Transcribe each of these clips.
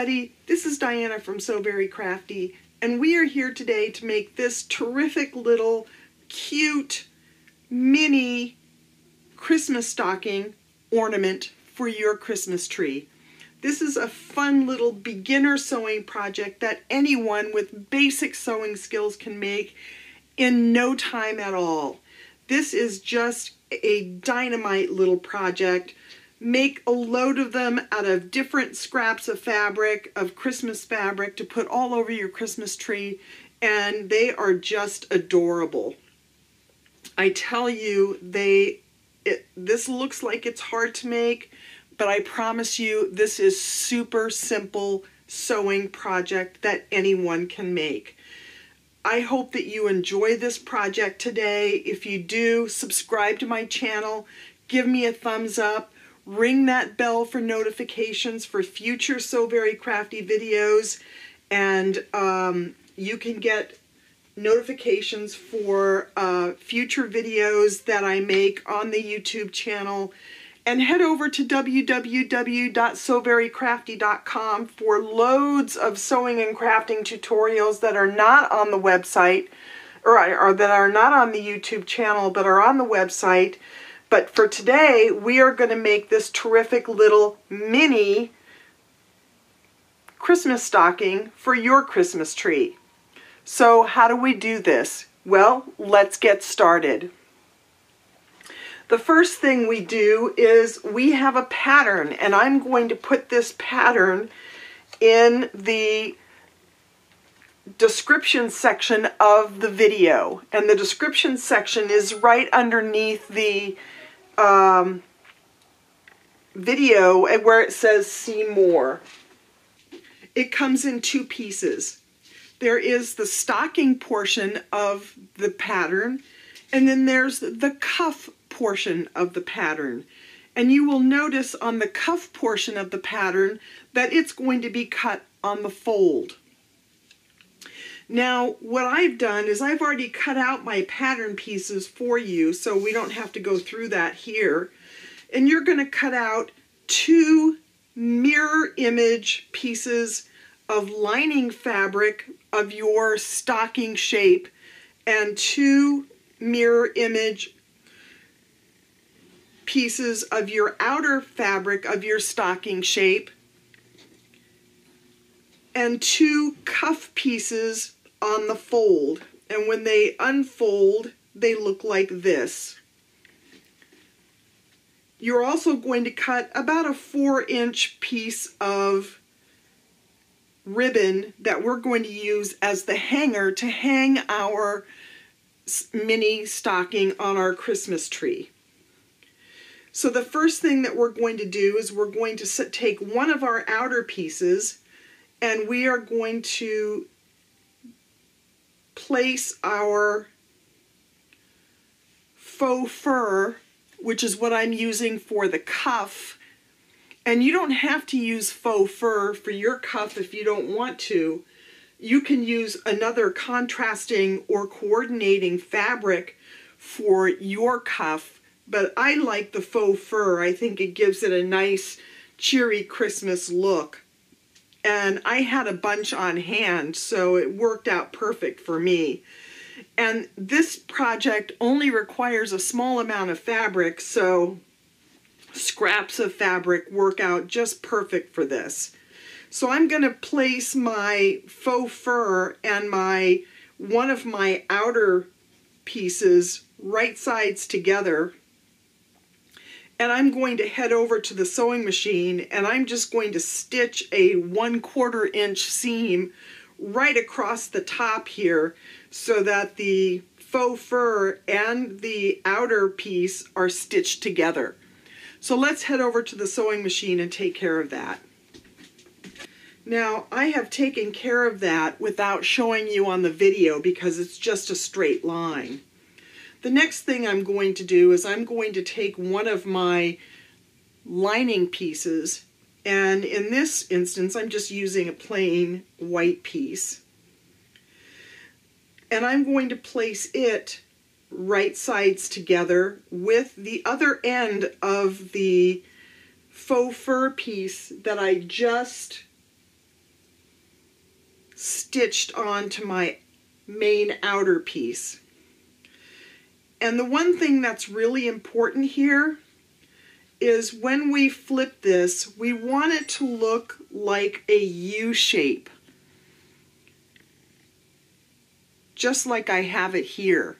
everybody, this is Diana from So Very Crafty, and we are here today to make this terrific little cute mini Christmas stocking ornament for your Christmas tree. This is a fun little beginner sewing project that anyone with basic sewing skills can make in no time at all. This is just a dynamite little project. Make a load of them out of different scraps of fabric, of Christmas fabric, to put all over your Christmas tree, and they are just adorable. I tell you, this looks like it's hard to make, but I promise you this is super simple sewing project that anyone can make. I hope that you enjoy this project today. If you do, subscribe to my channel, give me a thumbs up, ring that bell for notifications for future So Very Crafty videos, and you can get notifications for future videos that I make on the YouTube channel. And head over to www.soverycrafty.com for loads of sewing and crafting tutorials that are not on the website, or that are not on the YouTube channel, but are on the website. But for today, we are going to make this terrific little mini Christmas stocking for your Christmas tree. So how do we do this? Well, let's get started. The first thing we do is we have a pattern, and I'm going to put this pattern in the description section of the video. And the description section is right underneath the video where it says see more. It comes in two pieces. There is the stocking portion of the pattern, and then there's the cuff portion of the pattern. And you will notice on the cuff portion of the pattern that it's going to be cut on the fold. Now, what I've done is I've already cut out my pattern pieces for you, so we don't have to go through that here. And you're going to cut out two mirror image pieces of lining fabric of your stocking shape and two mirror image pieces of your outer fabric of your stocking shape and two cuff pieces on the fold. And when they unfold, they look like this. You're also going to cut about a 4-inch piece of ribbon that we're going to use as the hanger to hang our mini stocking on our Christmas tree. So the first thing that we're going to do is we're going to take one of our outer pieces, and we are going to place our faux fur, which is what I'm using for the cuff. And you don't have to use faux fur for your cuff if you don't want to. You can use another contrasting or coordinating fabric for your cuff, but I like the faux fur. I think it gives it a nice, cheery Christmas look. And I had a bunch on hand, so it worked out perfect for me. And this project only requires a small amount of fabric, so scraps of fabric work out just perfect for this. So I'm going to place my faux fur and one of my outer pieces right sides together. And I'm going to head over to the sewing machine, and I'm just going to stitch a 1/4 inch seam right across the top here so that the faux fur and the outer piece are stitched together. So let's head over to the sewing machine and take care of that. Now, I have taken care of that without showing you on the video because it's just a straight line. The next thing I'm going to do is I'm going to take one of my lining pieces, and in this instance I'm just using a plain white piece, and I'm going to place it right sides together with the other end of the faux fur piece that I just stitched onto my main outer piece. And the one thing that's really important here is when we flip this, we want it to look like a U shape, just like I have it here.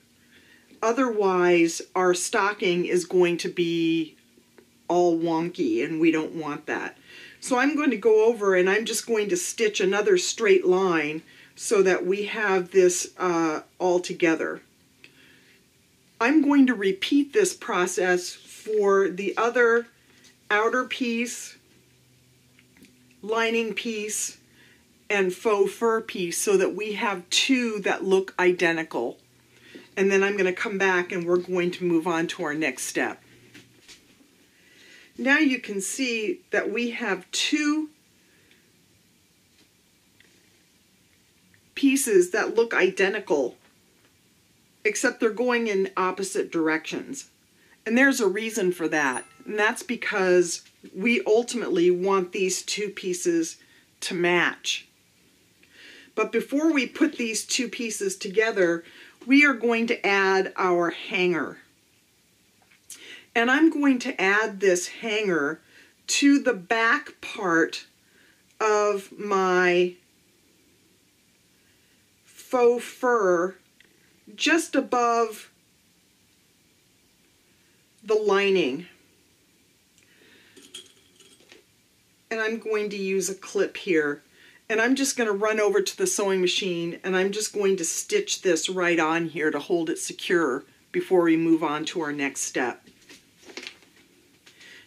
Otherwise, our stocking is going to be all wonky, and we don't want that. So I'm going to go over and I'm just going to stitch another straight line so that we have this all together. I'm going to repeat this process for the other outer piece, lining piece, and faux fur piece so that we have two that look identical. And then I'm going to come back and we're going to move on to our next step. Now you can see that we have two pieces that look identical, except they're going in opposite directions. And there's a reason for that, and that's because we ultimately want these two pieces to match. But before we put these two pieces together, we are going to add our hanger. And I'm going to add this hanger to the back part of my faux fur, just above the lining. And I'm going to use a clip here. And I'm just going to run over to the sewing machine and I'm just going to stitch this right on here to hold it secure before we move on to our next step.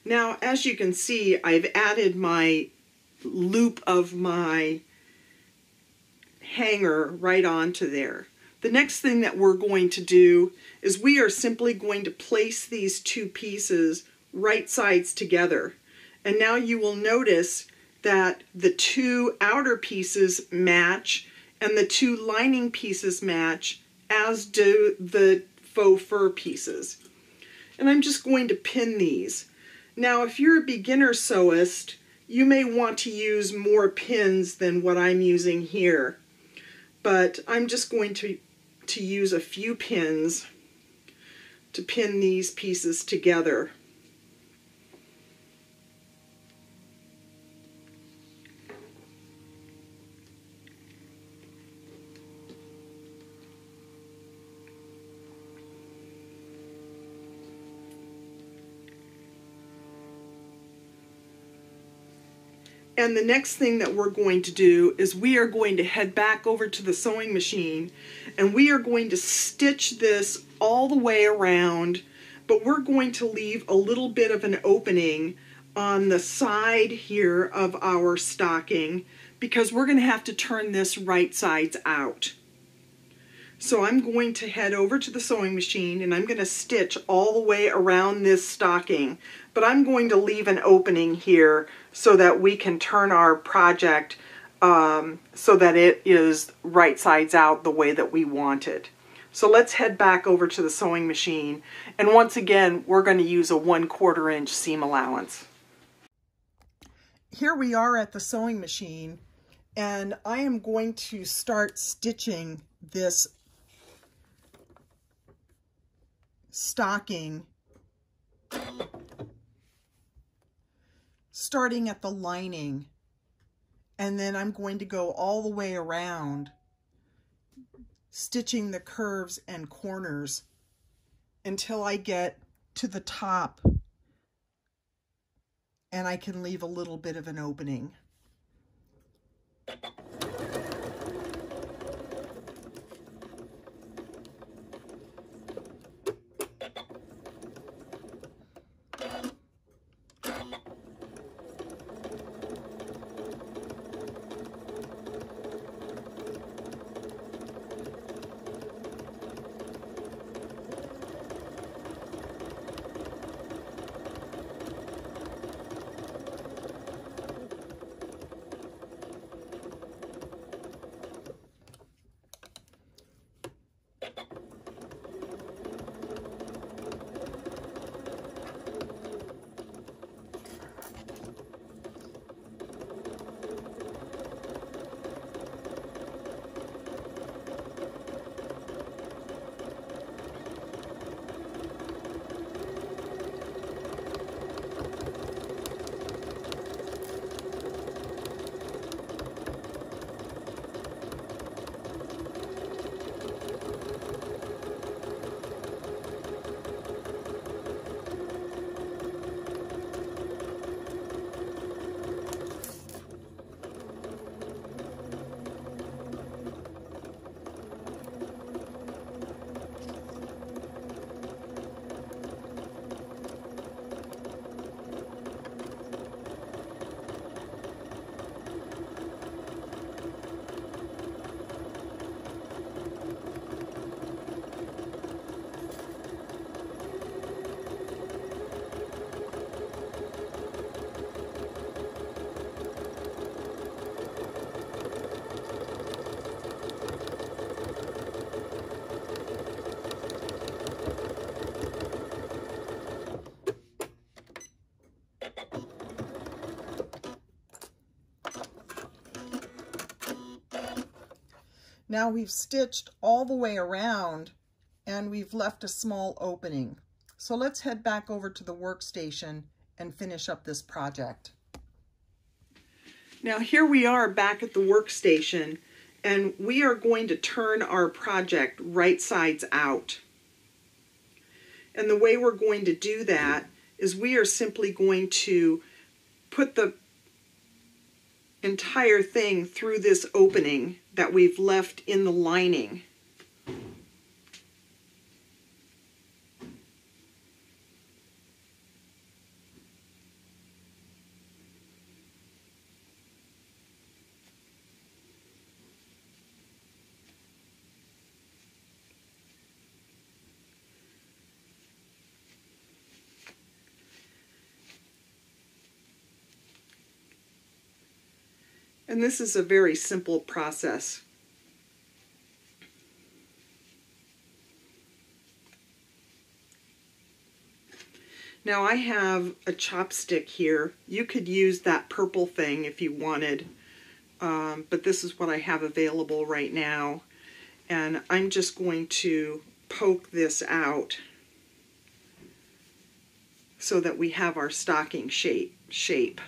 Now, as you can see, I've added my loop of my hanger right onto there. The next thing that we're going to do is we are simply going to place these two pieces right sides together. And now you will notice that the two outer pieces match and the two lining pieces match, as do the faux fur pieces. And I'm just going to pin these. Now, if you're a beginner sewist, you may want to use more pins than what I'm using here. But I'm just going to use a few pins to pin these pieces together. And the next thing that we're going to do is we are going to head back over to the sewing machine and we are going to stitch this all the way around, but we're going to leave a little bit of an opening on the side here of our stocking because we're going to have to turn this right sides out. So I'm going to head over to the sewing machine and I'm going to stitch all the way around this stocking, but I'm going to leave an opening here so that we can turn our project so that it is right sides out the way that we want it. So let's head back over to the sewing machine, and once again we're going to use a 1/4 inch seam allowance. Here we are at the sewing machine and I am going to start stitching this stocking starting at the lining, and then I'm going to go all the way around stitching the curves and corners until I get to the top and I can leave a little bit of an opening. Now we've stitched all the way around and we've left a small opening. So let's head back over to the workstation and finish up this project. Now here we are back at the workstation, and we are going to turn our project right sides out. And the way we're going to do that is we are simply going to put the entire thing through this opening that we've left in the lining. And this is a very simple process. Now I have a chopstick here. You could use that purple thing if you wanted, but this is what I have available right now. And I'm just going to poke this out so that we have our stocking shape.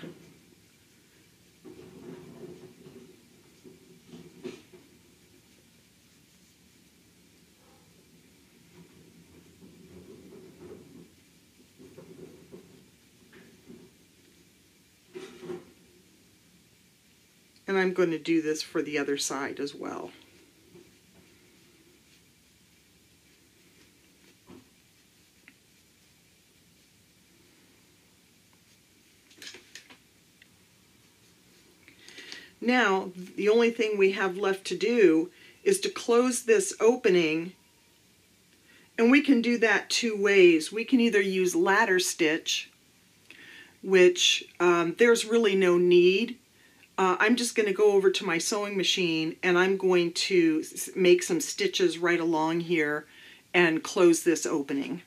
And I'm going to do this for the other side as well. Now, the only thing we have left to do is to close this opening, and we can do that two ways. We can either use ladder stitch, which there's really no need. I'm just going to go over to my sewing machine and I'm going to make some stitches right along here and close this opening.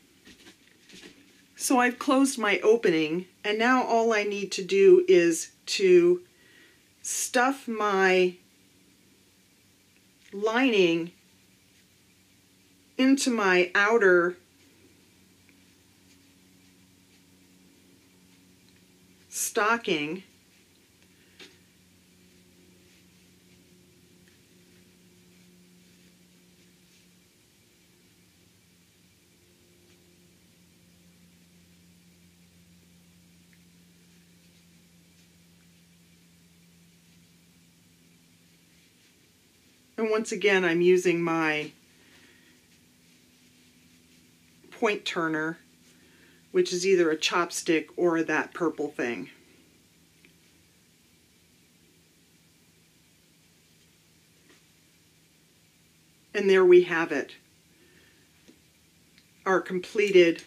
So I've closed my opening, and now all I need to do is to stuff my lining into my outer stocking. And once again, I'm using my point turner, which is either a chopstick or that purple thing. And there we have it, our completed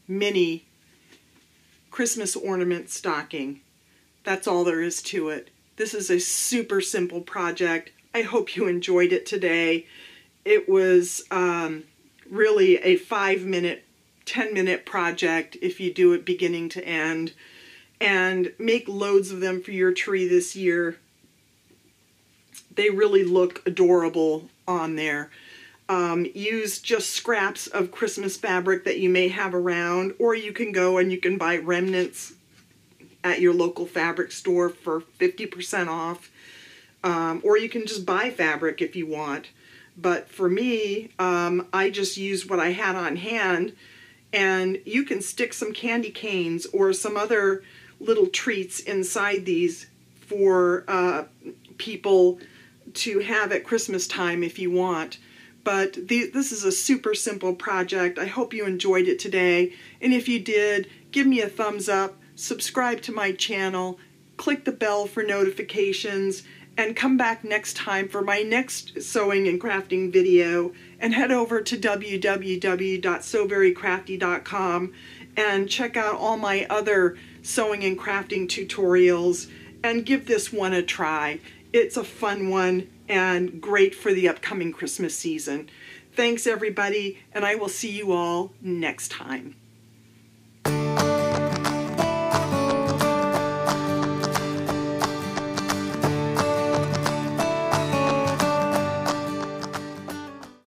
mini Christmas ornament stocking. That's all there is to it. This is a super simple project. I hope you enjoyed it today. It was really a 5-minute, 10-minute project if you do it beginning to end. And make loads of them for your tree this year. They really look adorable on there. Use just scraps of Christmas fabric that you may have around, or you can go and you can buy remnants at your local fabric store for 50% off. Or you can just buy fabric if you want. But for me, I just used what I had on hand, and you can stick some candy canes or some other little treats inside these for people to have at Christmas time if you want. But this is a super simple project. I hope you enjoyed it today. And if you did, give me a thumbs up, subscribe to my channel, click the bell for notifications, and come back next time for my next sewing and crafting video, and head over to www.sewverycrafty.com and check out all my other sewing and crafting tutorials and give this one a try. It's a fun one and great for the upcoming Christmas season. Thanks everybody, and I will see you all next time.